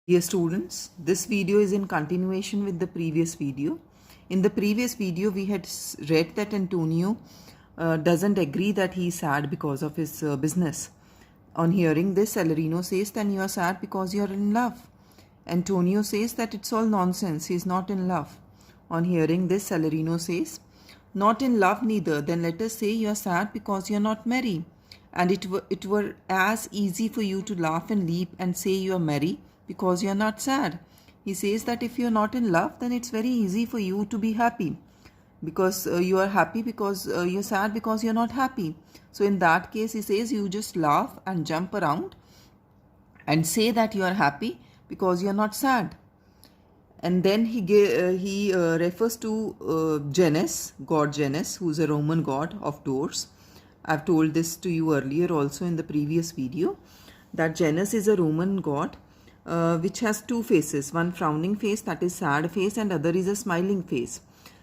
Dear students, this video is in continuation with the previous video. In the previous video, we had read that Antonio doesn't agree that he is sad because of his business. On hearing this, Celerino says that you are sad because you are in love. Antonio says that it's all nonsense, he is not in love. On hearing this, Celerino says, not in love neither, then let us say you are sad because you are not merry. And it were as easy for you to laugh and leap and say you are merry because you are not sad. He says that if you are not in love, then it's very easy for you to be happy because you are happy because you're sad because you're not happy. So in that case, he says you just laugh and jump around and say that you are happy because you're not sad. And then he refers to Janus, god Janus, who's a Roman god of doors. I've told this to you earlier also in the previous video, that Janus is a Roman god which has two faces, one frowning face, that is sad face, and other is a smiling face.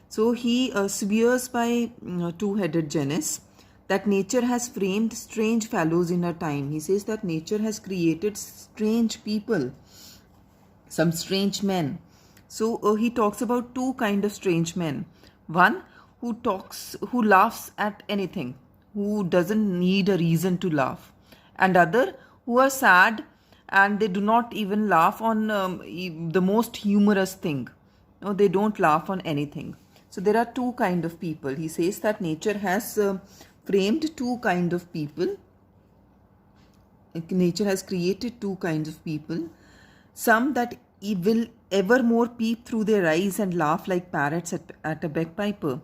So he swears by two-headed Janus that nature has framed strange fellows in her time. He says that nature has created strange people, some strange men. So he talks about two kind of strange men. One who laughs at anything, who doesn't need a reason to laugh, and other who are sad and they do not even laugh on the most humorous thing. No, they don't laugh on anything. So there are two kind of people. He says that nature has framed two kind of people. Nature has created two kinds of people. Some that will evermore peep through their eyes and laugh like parrots at a bagpiper.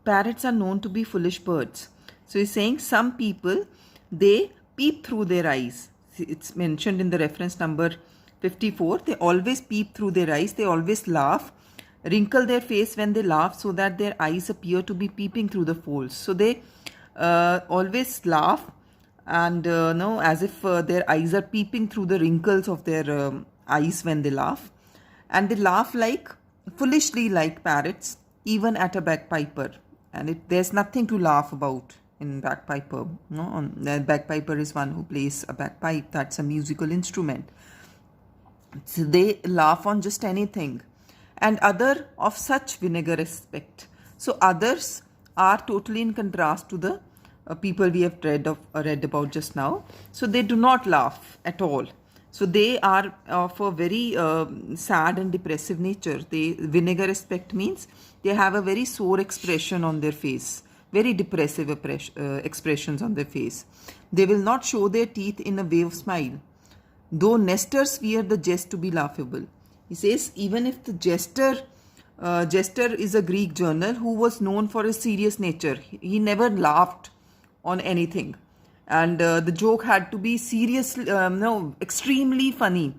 Parrots are known to be foolish birds. So he's saying some people, they peep through their eyes. It's mentioned in the reference number 54. They always peep through their eyes. They always laugh, wrinkle their face when they laugh so that their eyes appear to be peeping through the folds. So they always laugh and as if their eyes are peeping through the wrinkles of their eyes when they laugh. And they laugh foolishly like parrots, even at a bagpiper. And there's nothing to laugh about in bagpiper. No, the bagpiper is one who plays a bagpipe. That's a musical instrument. So they laugh on just anything. And other of such vinegar aspect. So others are totally in contrast to the people we have read about just now. So they do not laugh at all. So they are of a very sad and depressive nature. Vinegar aspect means they have a very sore expression on their face, very depressive expressions on their face. They will not show their teeth in a way of smile, though jesters fear the jest to be laughable. He says even if the jester is a Greek journal who was known for his serious nature, he never laughed on anything. And the joke had to be extremely funny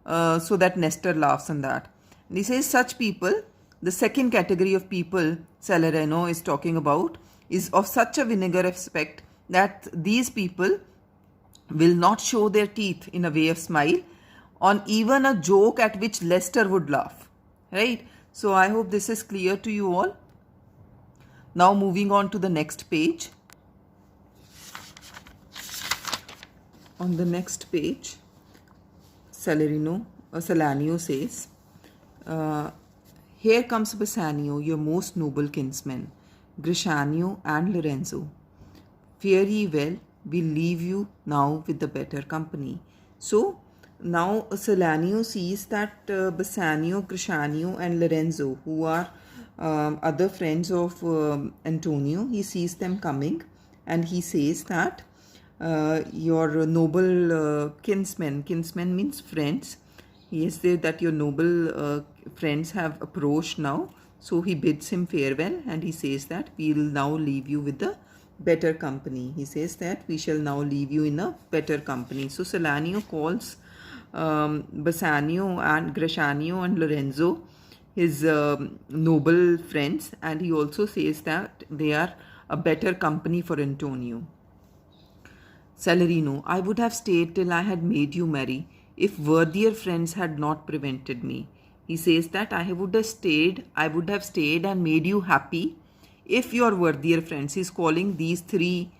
so that Nestor laughs on that. And he says such people, the second category of people Celerino is talking about, is of such a vinegar aspect that these people will not show their teeth in a way of smile on even a joke at which Lester would laugh. Right? So I hope this is clear to you all. Now moving on to the next page. On the next page, Celerino Salanio says, here comes Bassanio, your most noble kinsmen, Grishanio and Lorenzo. Fare ye well, we'll leave you now with the better company. So now Salanio sees that Bassanio, Grishanio and Lorenzo, who are other friends of Antonio, he sees them coming and he says that your noble kinsmen means friends. He says that your noble friends have approached now. So he bids him farewell and he says that we will now leave you with the better company. He says that we shall now leave you in a better company. So Salanio calls Bassanio and Grishanio and Lorenzo his noble friends, and he also says that they are a better company for Antonio. Celerino, I would have stayed till I had made you merry, if worthier friends had not prevented me. He says that I would have stayed and made you happy if your worthier friends. He's calling these three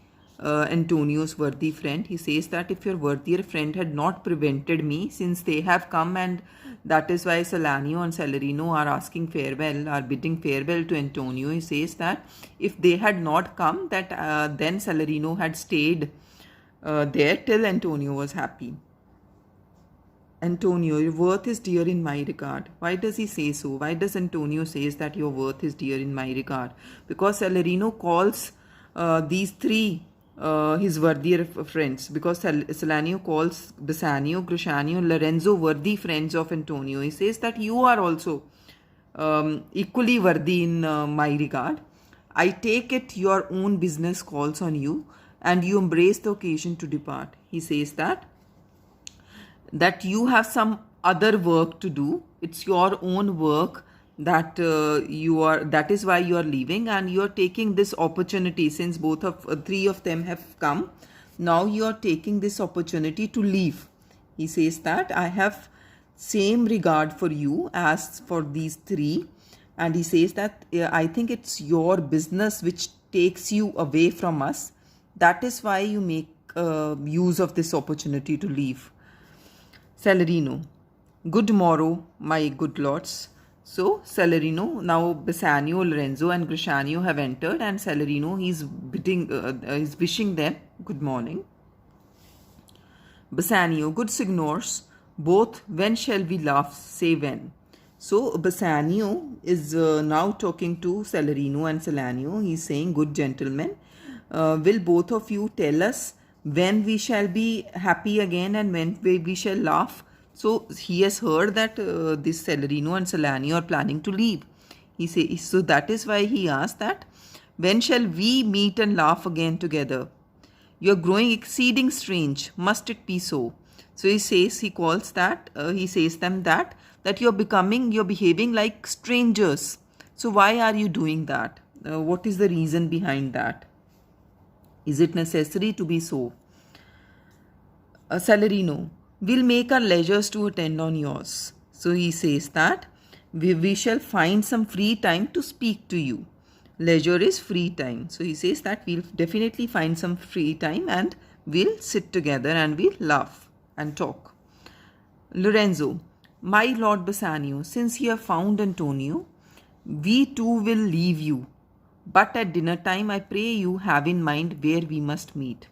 Antonio's worthy friend. He says that if your worthier friend had not prevented me, since they have come, and that is why Salanio and Celerino are asking farewell, are bidding farewell to Antonio. He says that if they had not come, that then Celerino had stayed there till Antonio was happy. Antonio, your worth is dear in my regard. Why does he say so? Why does Antonio says that your worth is dear in my regard? Because Celerino calls these three his worthier friends, because Salanio calls Bassanio, Grushanio, and Lorenzo worthy friends of Antonio. He says that you are also equally worthy in my regard. I take it your own business calls on you, and you embrace the occasion to depart. He says that you have some other work to do. It's your own work that that is why you are leaving, and you are taking this opportunity, since three of them have come. Now you are taking this opportunity to leave. He says that I have same regard for you as for these three, and he says that I think it's your business which takes you away from us. That is why you make use of this opportunity to leave. Celerino, good morrow, my good lords. So Celerino, now Bassanio, Lorenzo, and Grushanio have entered, and Celerino is wishing them good morning. Bassanio, good signors, both when shall we laugh? Say when. So Bassanio is now talking to Celerino and Salanio. He's saying, good gentlemen, will both of you tell us when we shall be happy again and when we shall laugh? So he has heard that this Celerino and Salanio are planning to leave. He says, so that is why he asked that, when shall we meet and laugh again together? You are growing exceeding strange. Must it be so? So he says them that you're behaving like strangers. So why are you doing that? What is the reason behind that? Is it necessary to be so? Celerino, we'll make our leisures to attend on yours. So he says that we shall find some free time to speak to you. Leisure is free time. So he says that we'll definitely find some free time and we'll sit together and we'll laugh and talk. Lorenzo, my Lord Bassanio, since you have found Antonio, we too will leave you. But at dinner time, I pray you have in mind where we must meet.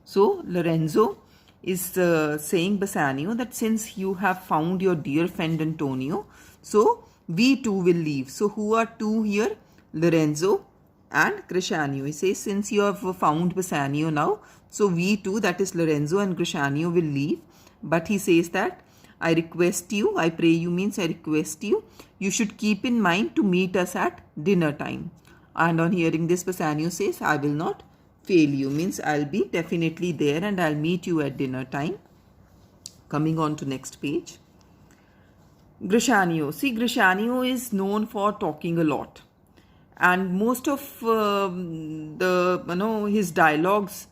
So Lorenzo is saying Bassanio that since you have found your dear friend Antonio, so we too will leave. So who are two here? Lorenzo and Grushanio. He says, since you have found Bassanio now, so we too, that is Lorenzo and Grushanio, will leave. But he says that I request you, I pray you means I request you, you should keep in mind to meet us at dinner time. And on hearing this, Bassanio says, I will not fail you, means I'll be definitely there and I'll meet you at dinner time. Coming on to next page. Grushanio. See, Grushanio is known for talking a lot. And most of his dialogues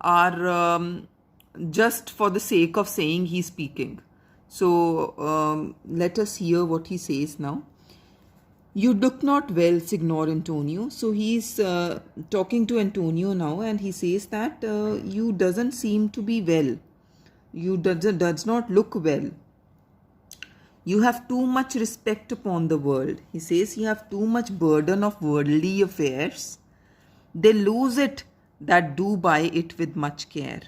are just for the sake of saying he's speaking. So let us hear what he says now. You look not well, Signor Antonio. So he's talking to Antonio now, and he says that you doesn't seem to be well. You does not look well. You have too much respect upon the world. He says you have too much burden of worldly affairs. They lose it that do buy it with much care.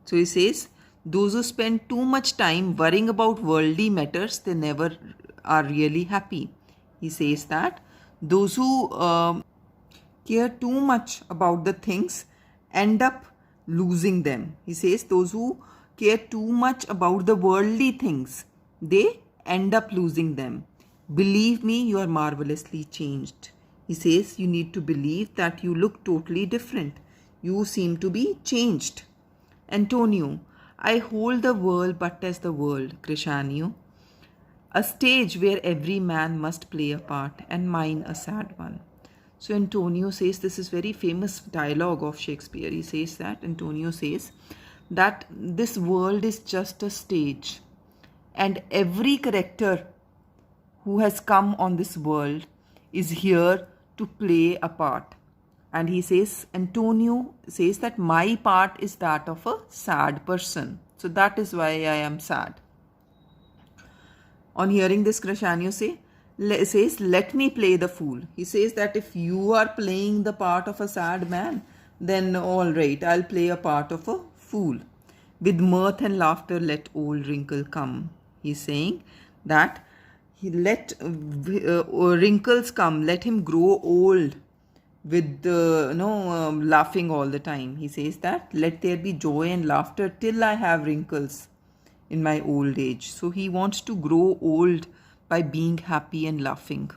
So he says those who spend too much time worrying about worldly matters, they never are really happy. He says that those who care too much about the things end up losing them. He says those who care too much about the worldly things, they end up losing them. Believe me, you are marvelously changed. He says you need to believe that you look totally different. You seem to be changed. Antonio, I hold the world but as the world, Grushanio. A stage where every man must play a part, and mine a sad one. So Antonio says, this is very famous dialogue of Shakespeare. He says that, Antonio says that this world is just a stage, and every character who has come on this world is here to play a part. And he says, Antonio says that my part is that of a sad person. So that is why I am sad. On hearing this, Crescenio says, let me play the fool. He says that if you are playing the part of a sad man, then all right, I'll play a part of a fool. With mirth and laughter, let old wrinkle come. He's saying that he let wrinkles come, let him grow old with laughing all the time. He says that let there be joy and laughter till I have wrinkles in my old age. So he wants to grow old by being happy and laughing.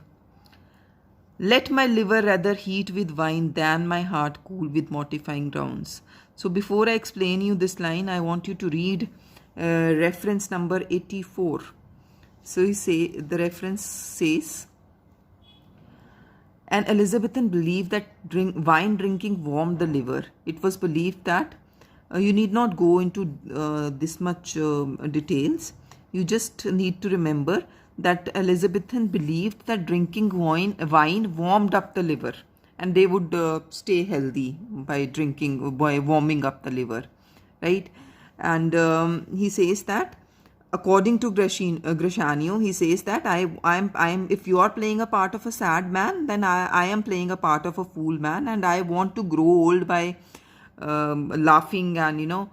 Let my liver rather heat with wine than my heart cool with mortifying grounds. So before I explain you this line, I want you to read reference number 84. So the reference says, an Elizabethan believed that wine drinking warmed the liver. It was believed that you need not go into this much details. You just need to remember that Elizabethan believed that drinking wine warmed up the liver, and they would stay healthy by warming up the liver, right? And he says that according to Crescenio, he says that I'm if you are playing a part of a sad man, then I am playing a part of a fool man, and I want to grow old by laughing and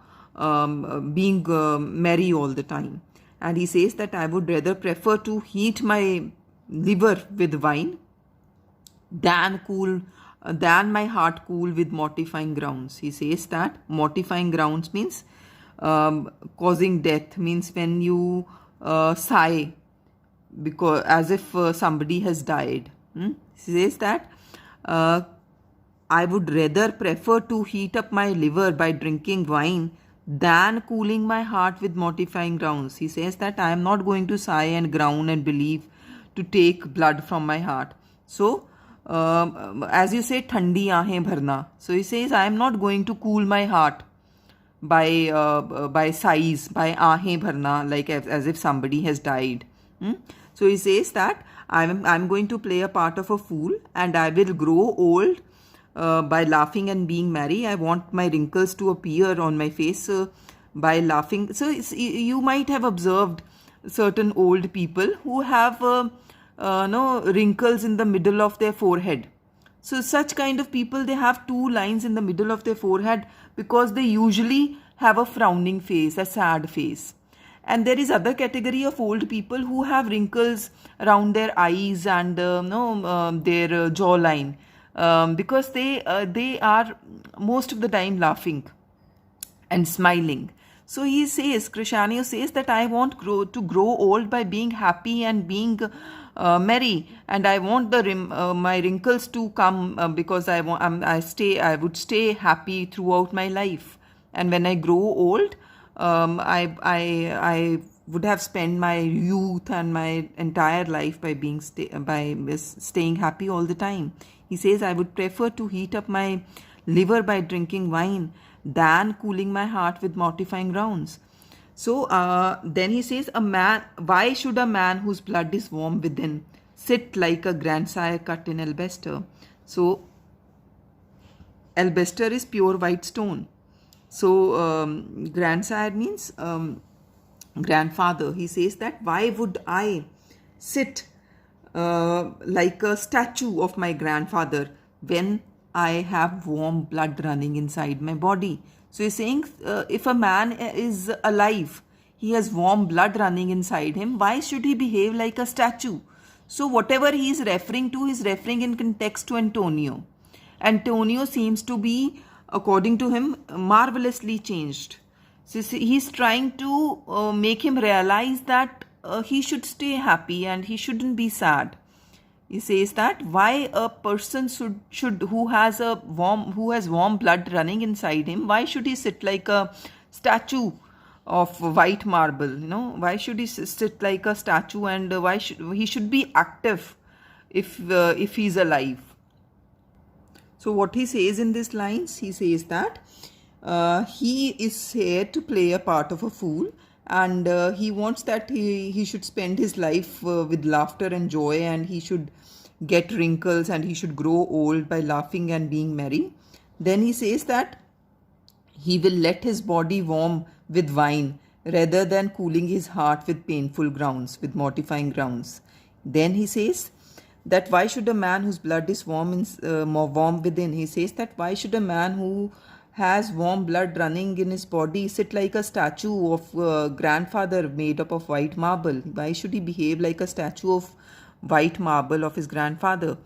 being merry all the time. And he says that I would rather prefer to heat my liver with wine than my heart cool with mortifying grounds. He says that mortifying grounds means causing death, means when you sigh because as if somebody has died. He says that I would rather prefer to heat up my liver by drinking wine than cooling my heart with mortifying grounds. He says that I am not going to sigh and groan and believe to take blood from my heart. So, as you say, thandi aahein bharna. So he says I am not going to cool my heart by sighs, by aahein bharna, like as if somebody has died. So he says that I'm going to play a part of a fool, and I will grow old by laughing and being merry. I want my wrinkles to appear on my face by laughing. So you might have observed certain old people who have wrinkles in the middle of their forehead. So such kind of people, they have two lines in the middle of their forehead because they usually have a frowning face, a sad face. And there is other category of old people who have wrinkles around their eyes and their jawline. Because they are most of the time laughing and smiling. So he says, Crescenio says that I want to grow old by being happy and being merry, and I want my wrinkles to come because I would stay happy throughout my life. And when I grow old, I would have spent my youth and my entire life by staying happy all the time. He says, I would prefer to heat up my liver by drinking wine than cooling my heart with mortifying grounds. So then he says, why should a man whose blood is warm within sit like a grandsire cut in alabaster? So alabaster is pure white stone. So grandsire means grandfather. He says that why would I sit like a statue of my grandfather when I have warm blood running inside my body? So he's saying if a man is alive, he has warm blood running inside him, why should he behave like a statue? So whatever he is referring to, is referring in context to Antonio. Antonio seems to be, according to him, marvelously changed. So he's trying to make him realize that he should stay happy and he shouldn't be sad. He says that why a person should who has warm blood running inside him, why should he sit like a statue of white marble? Why should he sit like a statue, and why he should be active if he's alive? So what he says in these lines, he says that he is here to play a part of a fool, and he wants that he should spend his life with laughter and joy, and he should get wrinkles and he should grow old by laughing and being merry. Then he says that he will let his body warm with wine rather than cooling his heart with painful grounds, with mortifying grounds. Then he says that why should a man whose blood is warm within, he says that why should a man who has warm blood running in his body sit like a statue of grandfather made up of white marble? Why should he behave like a statue of white marble of his grandfather?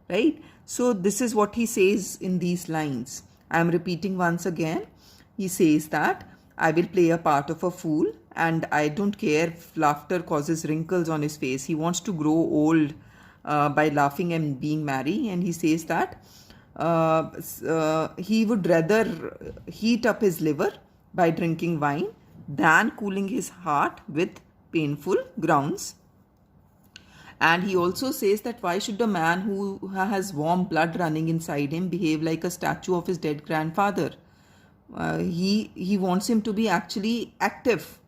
Right? So this is what he says in these lines. I am repeating once again. He says that I will play a part of a fool and I don't care if laughter causes wrinkles on his face. He wants to grow old by laughing and being merry, and he says that he would rather heat up his liver by drinking wine than cooling his heart with painful grounds. And he also says that why should a man who has warm blood running inside him behave like a statue of his dead grandfather? He wants him to be actually active.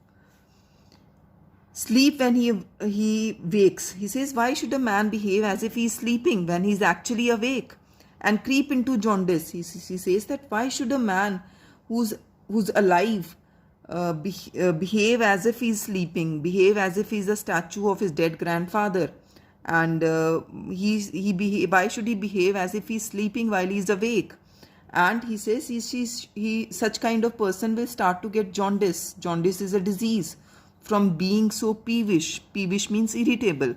Sleep when he wakes. He says, why should a man behave as if he is sleeping when he is actually awake? And creep into jaundice. He says that why should a man who's alive behave as if he is sleeping, behave as if he is a statue of his dead grandfather? And why should he behave as if he is sleeping while he is awake? And he says such kind of person will start to get jaundice. Jaundice is a disease from being so peevish. Peevish means irritable.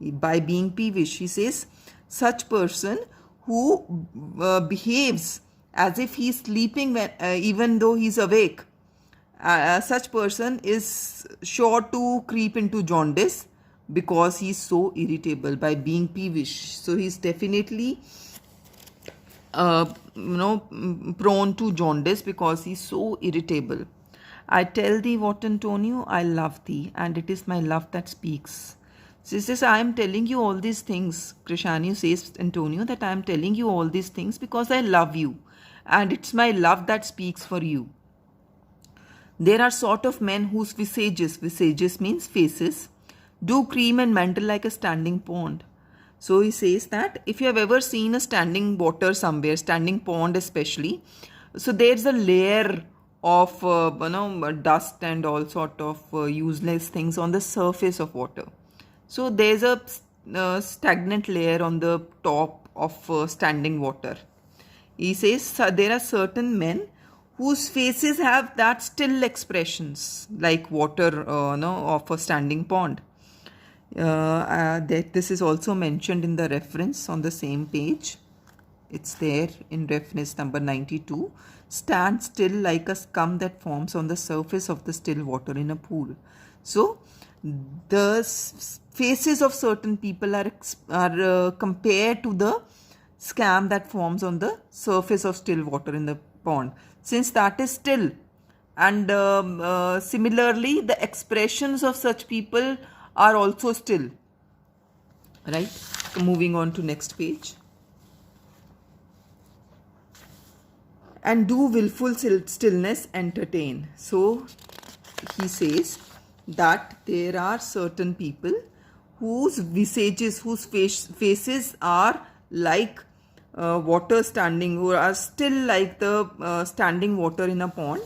By being peevish, he says such person who behaves as if he is sleeping even though he is awake, such person is sure to creep into jaundice because he is so irritable by being peevish. So he is definitely prone to jaundice because he is so irritable. I tell thee what, Antonio, I love thee, and it is my love that speaks. So he says, I am telling you all these things. Crescenio says, Antonio, that I am telling you all these things because I love you, and it's my love that speaks for you. There are sort of men whose visages means faces, do cream and mantle like a standing pond. So he says that if you have ever seen a standing water somewhere, standing pond especially, so there's a layer of dust and all sort of useless things on the surface of water. So there's a stagnant layer on the top of standing water. He says there are certain men whose faces have that still expressions like water of a standing pond. That this is also mentioned in the reference on the same page. It's there in reference number 92. Stand still like a scum that forms on the surface of the still water in a pool. So the faces of certain people are compared to the scum that forms on the surface of still water in the pond, since that is still. And similarly, the expressions of such people are also still. Right? So moving on to next page. And do willful stillness entertain. So he says that there are certain people whose visages, whose faces are like water standing, who are still like the standing water in a pond.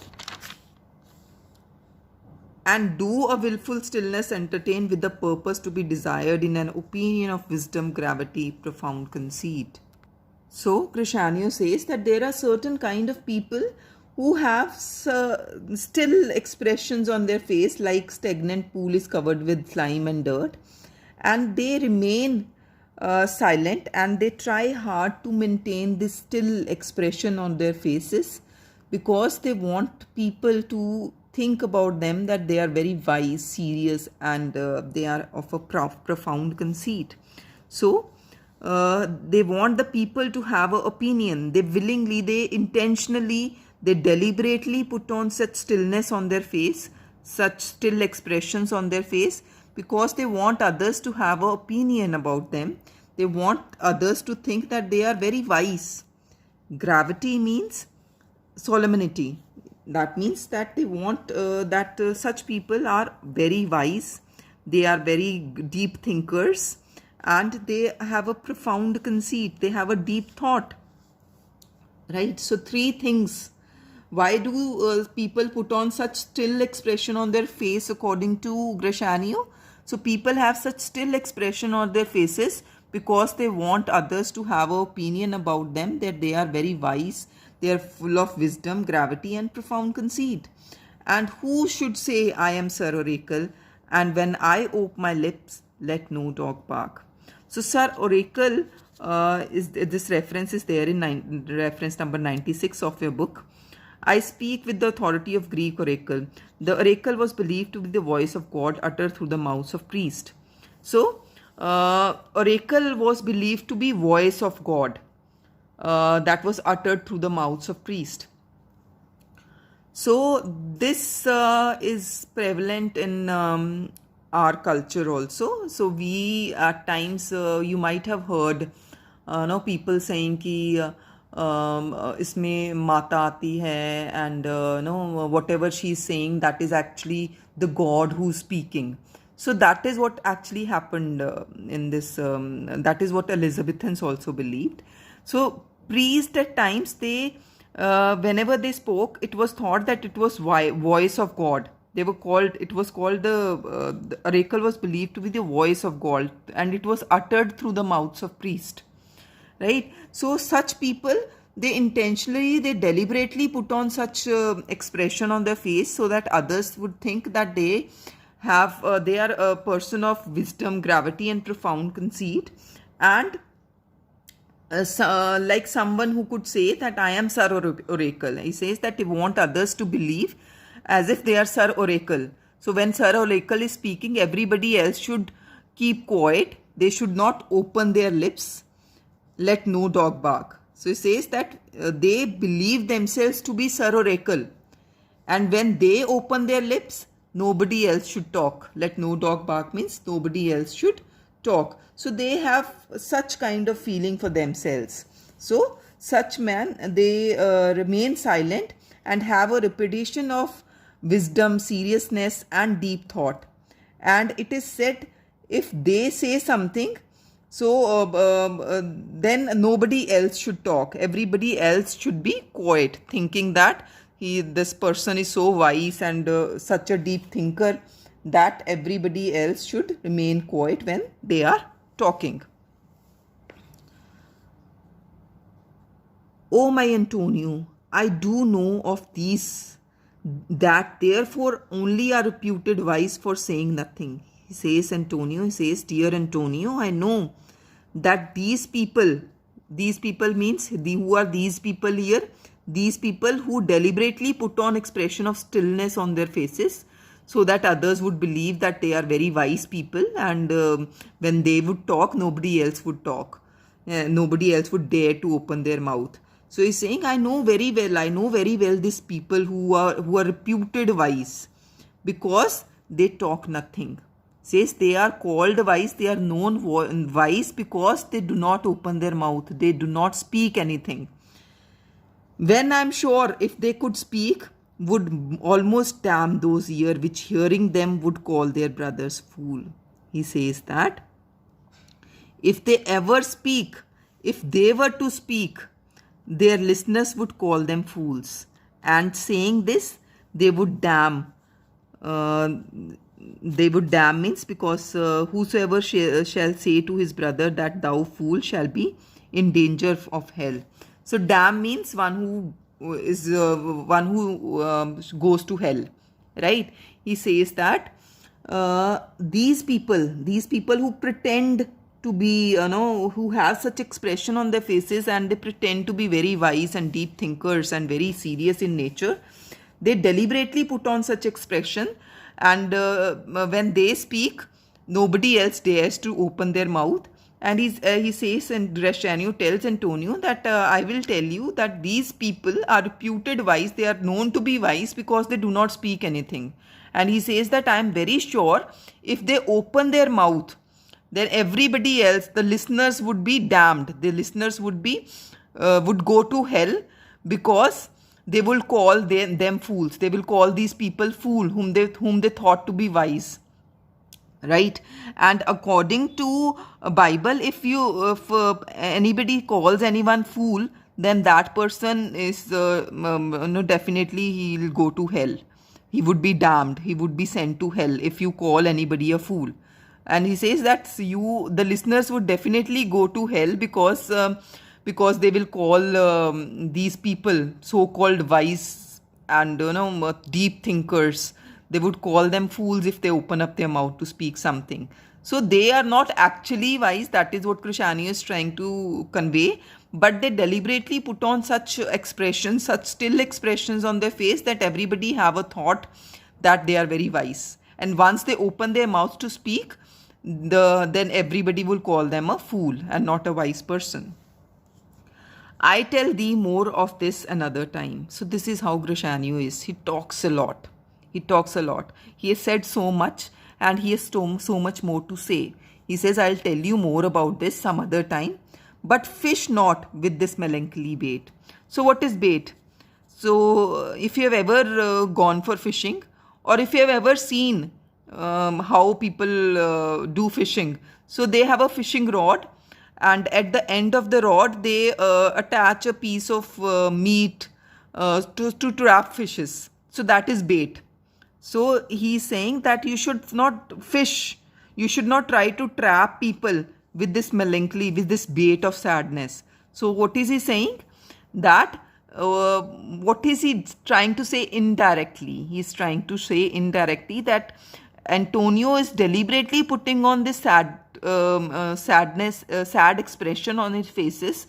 And do a willful stillness entertain with the purpose to be desired in an opinion of wisdom, gravity, profound conceit. So Crescenio says that there are certain kind of people who have still expressions on their face like stagnant pool is covered with slime and dirt, and they remain silent and they try hard to maintain this still expression on their faces because they want people to think about them that they are very wise, serious, and they are of a profound conceit. So they want the people to have an opinion. They willingly, they intentionally, they deliberately put on such stillness on their face, such still expressions on their face, because they want others to have an opinion about them. They want others to think that they are very wise. Gravity means solemnity. That means that they want that such people are very wise. They are very deep thinkers and they have a profound conceit, they have a deep thought, right? So three things. Why do people put on such still expression on their face according to Grashanio? So people have such still expression on their faces because they want others to have an opinion about them, that they are very wise, they are full of wisdom, gravity and profound conceit. And who should say, I am Sir Oracle, and when I ope my lips, let no dog bark. So Sir Oracle, is this reference is there in reference number 96 of your book. I speak with the authority of Greek oracle. The oracle was believed to be the voice of God uttered through the mouths of priest. So, oracle was believed to be voice of God that was uttered through the mouths of priest. So, this is prevalent in our culture also. So, we at times, you might have heard people saying कि इसमें माता आती है, and whatever she is saying, that is actually the God who is speaking. So that is what actually happened in this, that is what Elizabethans also believed. So priests at times, they whenever they spoke, it was thought that it was voice of God. They were called, it was called the oracle was believed to be the voice of God, and it was uttered through the mouths of priest. Right? So such people, they intentionally, they deliberately put on such expression on their face so that others would think that they have, they are a person of wisdom, gravity and profound conceit, and like someone who could say that I am Sir Oracle. He says that they want others to believe as if they are Sir Oracle. So when Sir Oracle is speaking, everybody else should keep quiet. They should not open their lips. Let no dog bark. So he says that they believe themselves to be Sir Oracle, and when they open their lips, nobody else should talk. Let no dog bark means nobody else should talk. So they have such kind of feeling for themselves. So such men, they remain silent and have a reputation of wisdom, seriousness and deep thought. And it is said, if they say something, so then nobody else should talk. Everybody else should be quiet, thinking that this person is so wise and such a deep thinker, that everybody else should remain quiet when they are talking. Oh my Antonio, I do know of these, that therefore only are reputed wise for saying nothing. He says, Antonio, he says, dear Antonio, I know that these people means who are these people here? These people who deliberately put on expression of stillness on their faces so that others would believe that they are very wise people, and when they would talk, nobody else would talk. Nobody else would dare to open their mouth. So he's saying, I know very well these people who are reputed wise, because they talk nothing. Says they are called wise, they are known wise because they do not open their mouth, they do not speak anything. When I'm sure if they could speak, would almost damn those ears which hearing them would call their brothers fool. He says that if they ever speak, if they were to speak, their listeners would call them fools. And saying this, they would damn. They would damn means because whosoever shall say to his brother that thou fool shall be in danger of hell. So damn means one who is one who goes to hell, right? He says that these people who pretend to be, who have such expression on their faces and they pretend to be very wise and deep thinkers and very serious in nature, they deliberately put on such expression, and when they speak, nobody else dares to open their mouth. And he says, and Grashanio tells Antonio that I will tell you that these people are reputed wise. They are known to be wise because they do not speak anything. And he says that I am very sure if they open their mouth, then everybody else, the listeners would be damned. The listeners would be would go to hell, because they will call them fools. They will call these people fool whom they thought to be wise. right? And according to Bible, if anybody calls anyone fool, then that person is no, definitely he'll go to hell. He would be damned, he would be sent to hell if you call anybody a fool. And he says that you, the listeners, would definitely go to hell because they will call these people so called wise and deep thinkers, they would call them fools if they open up their mouth to speak something. So they are not actually wise. That is what Krishani is trying to convey. But they deliberately put on such expressions, such still expressions on their face that everybody have a thought that they are very wise. And once they open their mouth to speak, then everybody will call them a fool and not a wise person. I tell thee more of this another time. So this is how Grishanyu is. He talks a lot. He talks a lot. He has said so much and he has so much more to say. He says, I'll tell you more about this some other time. But fish not with this melancholy bait. So what is bait? So if you have ever gone for fishing, or if you have ever seen how people do fishing. So they have a fishing rod, and at the end of the rod they attach a piece of meat to trap fishes. So that is bait. So he is saying that you should not fish, you should not try to trap people with this melancholy, with this bait of sadness. So what is he saying? That what is he trying to say indirectly? He is trying to say indirectly that Antonio is deliberately putting on this sadness, sad expression on his face,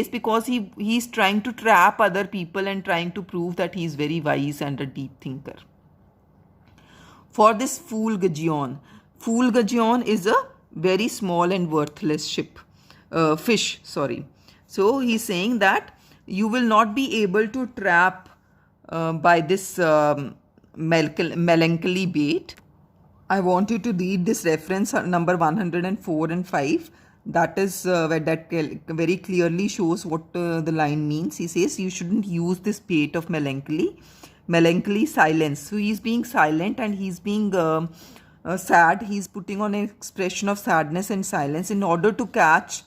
because he's trying to trap other people and trying to prove that he is very wise and a deep thinker. For this fool Gajion is a very small and worthless fish. So he's saying that you will not be able to trap by this melancholy bait. I want you to read this reference number 104 and 5. That is where that very clearly shows what the line means. He says you shouldn't use this bait of melancholy silence. So he's being silent and he's being sad. He's putting on an expression of sadness and silence in order to catch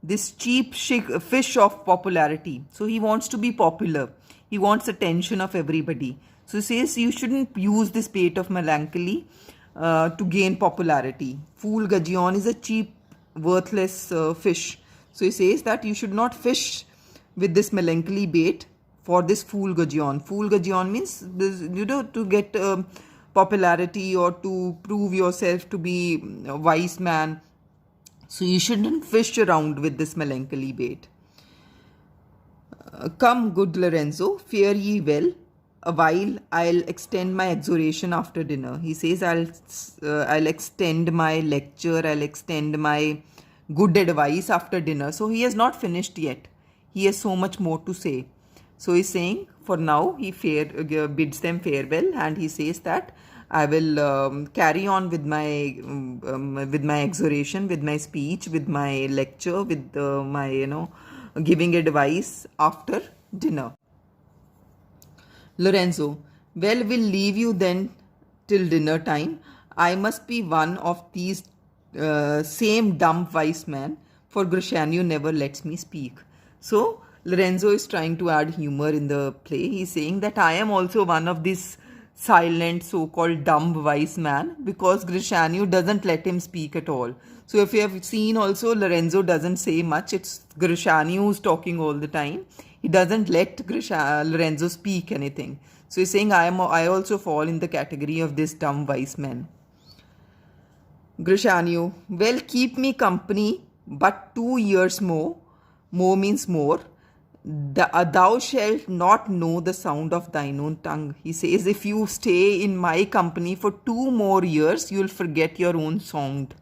this cheap fish of popularity. So he wants to be popular. He wants attention of everybody. So he says you shouldn't use this bait of melancholy to gain popularity. Fool Gajion is a cheap, worthless fish. So he says that you should not fish with this melancholy bait for this fool Gajion. Fool Gajion means to get popularity or to prove yourself to be a wise man. So you shouldn't fish around with this melancholy bait. Come, good Lorenzo, fare ye well. A while I'll extend my exhortation after dinner. He says I'll extend my lecture, I'll extend my good advice after dinner. So he has not finished yet. He has so much more to say. So he's saying for now he bids them farewell, and he says that I will carry on with my exhortation, with my speech, with my lecture, with my giving advice after dinner. Lorenzo, well, we'll leave you then till dinner time. I must be one of these same dumb wise men, for Grishanyu never lets me speak. So Lorenzo is trying to add humor in the play. He's saying that I am also one of these silent, so-called dumb wise man, because Grishanyu doesn't let him speak at all. So if you have seen also, Lorenzo doesn't say much. It's Grishanyu who's talking all the time. He doesn't let Lorenzo speak anything. So he's saying I also fall in the category of this dumb wise man. Grishanyu, well, keep me company but 2 years more. More means more. Thou shalt not know the sound of thine own tongue. He says, if you stay in my company for 2 more years, you'll forget your own sound.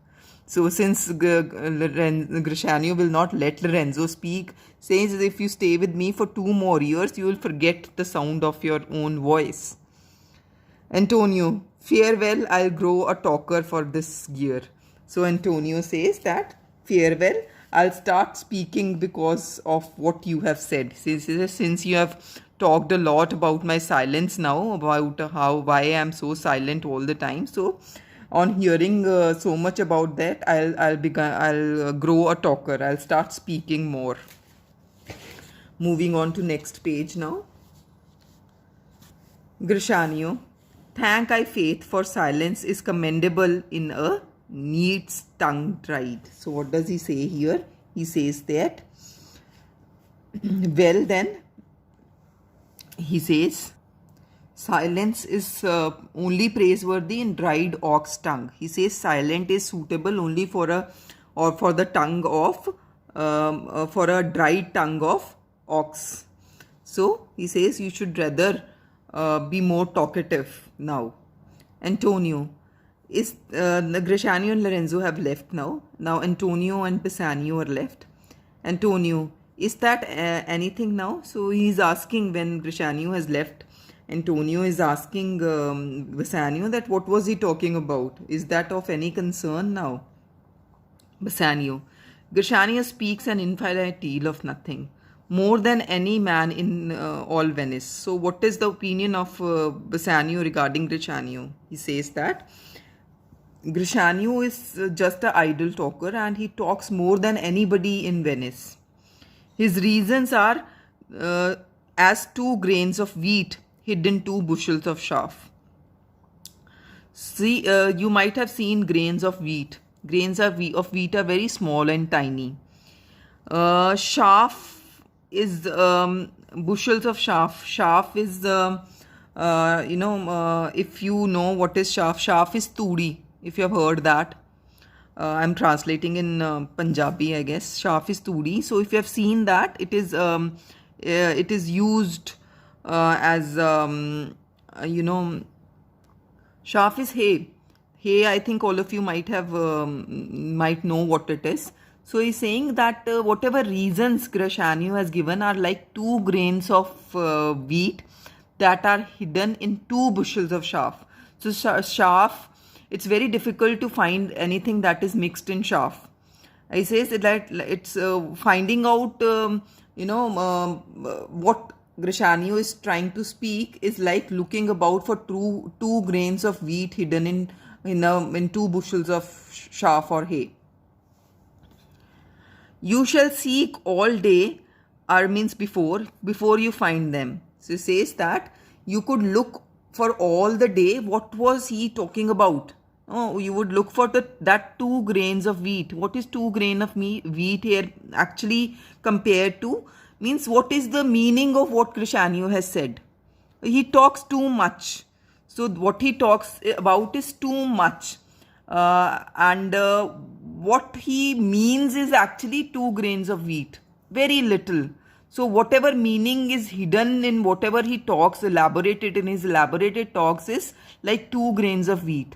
So since Grishanyu will not let Lorenzo speak, says if you stay with me for 2 more years, you will forget the sound of your own voice. Antonio, farewell, I'll grow a talker for this year. So Antonio says that, farewell, I'll start speaking because of what you have said. Since you have talked a lot about my silence now, about why I am so silent all the time. So on hearing so much about that, I'll grow a talker. I'll start speaking more. Moving on to next page now. Grishanio, thank I faith for silence is commendable in a neat's tongue tried. So what does he say here? He says that, well then, he says, silence is only praiseworthy in dried ox tongue. He says silent is suitable only for the tongue of for a dried tongue of ox. So he says you should rather be more talkative now. Antonio is Grishanio and Lorenzo have left now. Now Antonio and Bassanio are left. Antonio, is that anything now? So he's asking, when Grishanio has left, Antonio is asking Bassanio that what was he talking about? Is that of any concern now? Bassanio, Grishanio speaks an infinite deal of nothing, more than any man in all Venice. So what is the opinion of Bassanio regarding Grishanio? He says that Grishanio is just an idle talker and he talks more than anybody in Venice. His reasons are as 2 grains of wheat hidden 2 bushels of chaff. See, you might have seen grains of wheat. Grains of wheat are very small and tiny. Chaff is bushels of chaff. Chaff is, if you know what is chaff, chaff is turi, if you have heard that. I'm translating in Punjabi, I guess. Chaff is turi. So if you have seen that, it is used as, chaff is hay. Hay, I think all of you might know what it is. So he's saying that whatever reasons Grishanio has given are like 2 grains of wheat that are hidden in 2 bushels of chaff. So chaff, it's very difficult to find anything that is mixed in chaff. He says that it's finding out, what Grishanio is trying to speak is like looking about for 2 grains of wheat hidden in 2 bushels of chaff or hay. You shall seek all day, or means before you find them. So he says that you could look for all the day. What was he talking about? Oh, you would look for that 2 grains of wheat. What is 2 grain of wheat here actually compared to? Means what is the meaning of what Grishanio has said? He talks too much. So what he talks about is too much. And what he means is actually 2 grains of wheat. Very little. So whatever meaning is hidden in whatever he talks, elaborated in his elaborated talks, is like 2 grains of wheat.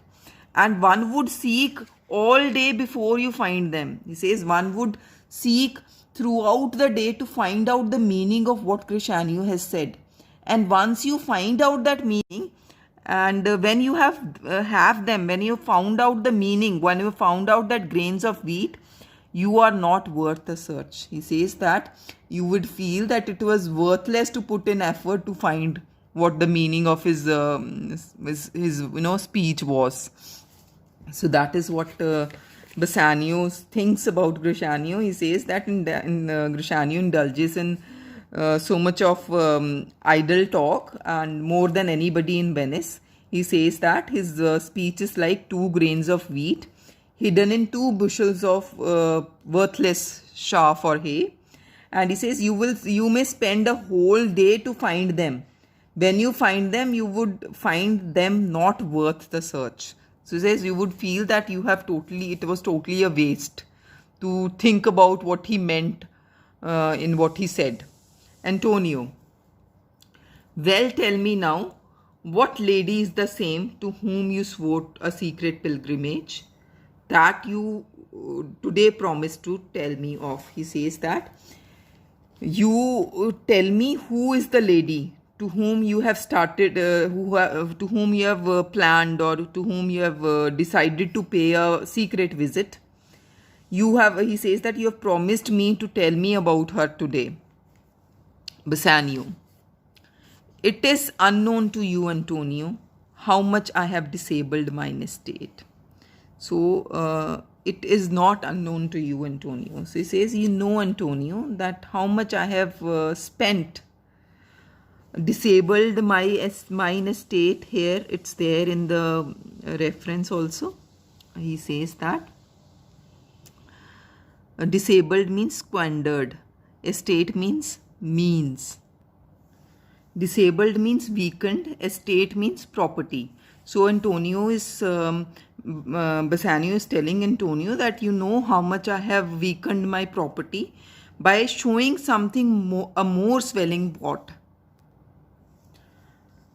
And one would seek all day before you find them. He says one would seek throughout the day to find out the meaning of what Grishanio has said. And once you find out that meaning, and when you have them, when you found out the meaning, when you found out that grains of wheat, you are not worth the search. He says that you would feel that it was worthless to put in effort to find what the meaning of his speech was. So that is what Bassanio thinks about Grishanio. He says that Grishanio indulges in so much of idle talk and more than anybody in Venice. He says that his speech is like 2 grains of wheat hidden in 2 bushels of worthless chaff or hay. And he says you may spend a whole day to find them. When you find them, you would find them not worth the search. So he says you would feel that it was totally a waste to think about what he meant in what he said. Antonio, well, tell me now, what lady is the same to whom you swore a secret pilgrimage that you today promised to tell me of? He says that you tell me who is the lady to whom you have started, to whom you have planned, or to whom you have decided to pay a secret visit. He says that you have promised me to tell me about her today. Bassanio, it is unknown to you, Antonio, how much I have disabled mine estate. So it is not unknown to you, Antonio. So he says, you know, Antonio, that how much I have spent, disabled mine estate. Here it's there in the reference also. He says that disabled means squandered, estate means means. Disabled means weakened, estate means property. So Antonio is Bassanio is telling Antonio that you know how much I have weakened my property by showing something more, a more swelling pot.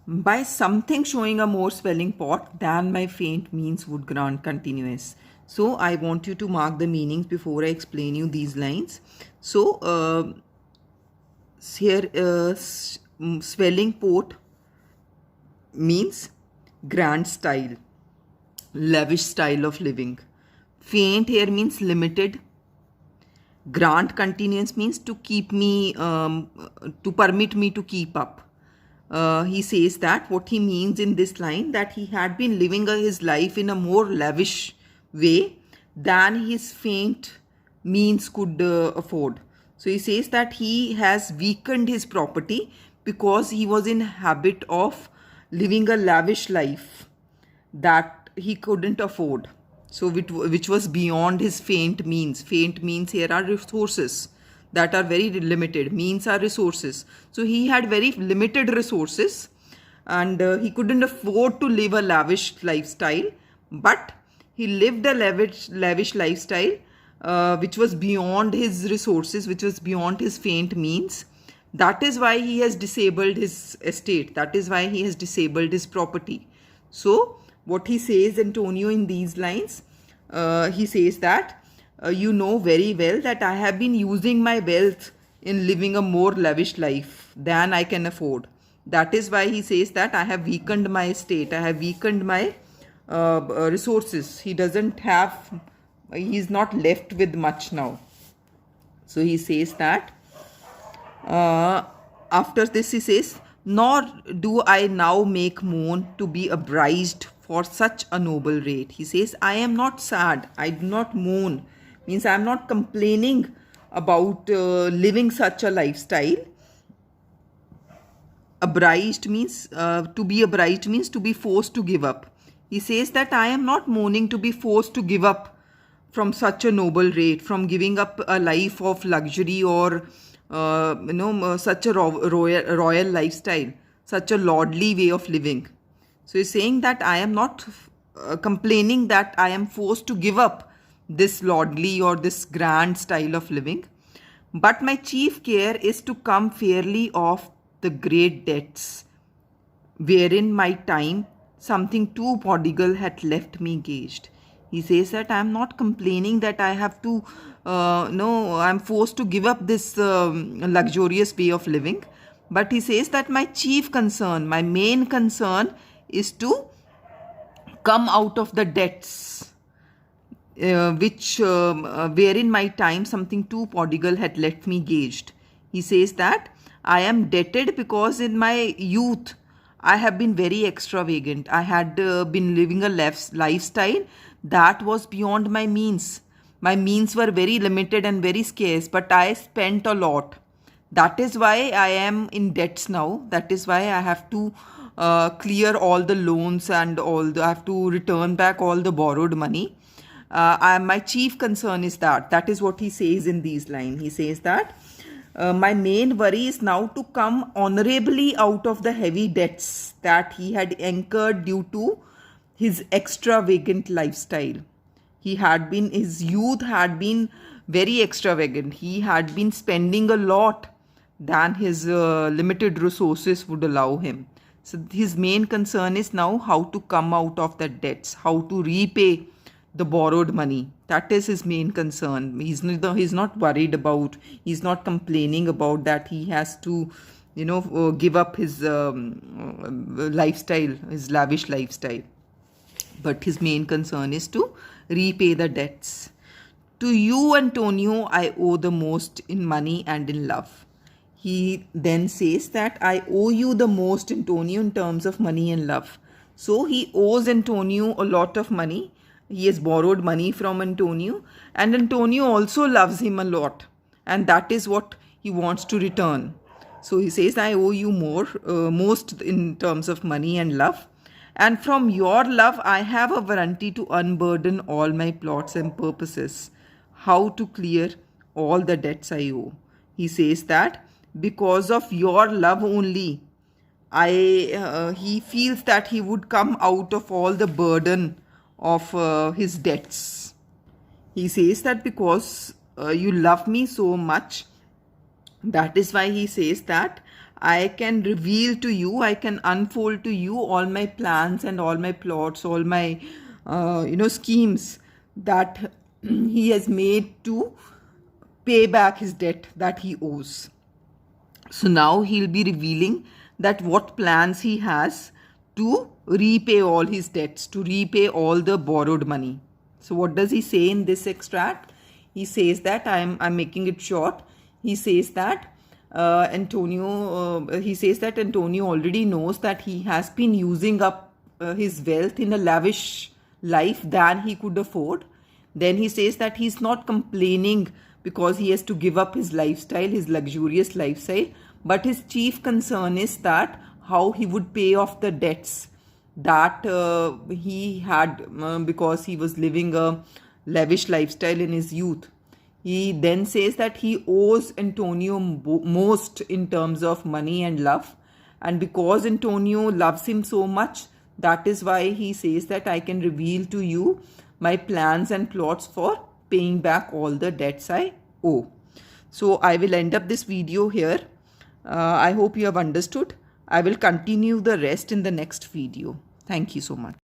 By something showing a more swelling pot than my faint means would grant continuous. So I want you to mark the meanings before I explain you these lines. So here swelling pot means grand style, lavish style of living. Faint here means limited. Grant continuance means to keep me, to permit me to keep up. He says that what he means in this line, that he had been living his life in a more lavish way than his faint means could afford. So he says that he has weakened his property because he was in habit of living a lavish life that he couldn't afford. So which was beyond his faint means. Faint means here are resources that are very limited. Means are resources. So he had very limited resources and he couldn't afford to live a lavish lifestyle, but he lived a lavish lifestyle which was beyond his resources, which was beyond his faint means. That is why he has disabled his estate. That is why he has disabled his property. So what he says, Antonio, in these lines, he says that you know very well that I have been using my wealth in living a more lavish life than I can afford. That is why he says that I have weakened my estate. I have weakened my resources. He doesn't have, he's not left with much now. So he says that after this he says, nor do I now make moan to be abridged for such a noble rate. He says, I am not sad. I do not moan. Means I am not complaining about living such a lifestyle. Obliged means, to be obliged means to be forced to give up. He says that I am not mourning to be forced to give up from such a noble rate, from giving up a life of luxury or such a royal lifestyle, such a lordly way of living. So he's saying that I am not complaining that I am forced to give up this lordly or this grand style of living, but my chief care is to come fairly off the great debts wherein my time something too prodigal had left me gauged. He says that I am not complaining that I have to I'm forced to give up this luxurious way of living, but he says that my chief concern, my main concern is to come out of the debts wherein my time something too prodigal had left me gauged. He says that I am debted because in my youth I have been very extravagant. I had been living a lifestyle that was beyond my means. My means were very limited and very scarce, but I spent a lot. That is why I am in debts now. That is why I have to clear all the loans and I have to return back all the borrowed money. My chief concern is that. That is what he says in these lines. He says that my main worry is now to come honorably out of the heavy debts that he had incurred due to his extravagant lifestyle. His youth had been very extravagant. He had been spending a lot than his limited resources would allow him. So his main concern is now how to come out of the debts, how to repay the borrowed money. That is his main concern. He's not worried about, he's not complaining about that he has to, give up his lifestyle, his lavish lifestyle. But his main concern is to repay the debts. To you, Antonio, I owe the most in money and in love. He then says that I owe you the most, Antonio, in terms of money and love. So he owes Antonio a lot of money He has borrowed money from Antonio, and Antonio also loves him a lot, and that is what he wants to return. So he says, I owe you more, most in terms of money and love. And from your love, I have a warranty to unburden all my plots and purposes, how to clear all the debts I owe. He says that because of your love only, he feels that he would come out of all the burden of his debts. He says that because you love me so much, that is why he says that I can reveal to you, I can unfold to you all my plans and all my plots, all my schemes that he has made to pay back his debt that he owes. So now he'll be revealing that what plans he has to repay all his debts, to repay all the borrowed money. So what does he say in this extract? He says that I'm making it short. He says that Antonio already knows that he has been using up his wealth in a lavish life than he could afford. Then he says that he's not complaining because he has to give up his lifestyle, his luxurious lifestyle, but his chief concern is that how he would pay off the debts that he had because he was living a lavish lifestyle in his youth. He then says that he owes Antonio most in terms of money and love. And because Antonio loves him so much, that is why he says that I can reveal to you my plans and plots for paying back all the debts I owe. So I will end up this video here. I hope you have understood. I will continue the rest in the next video. Thank you so much.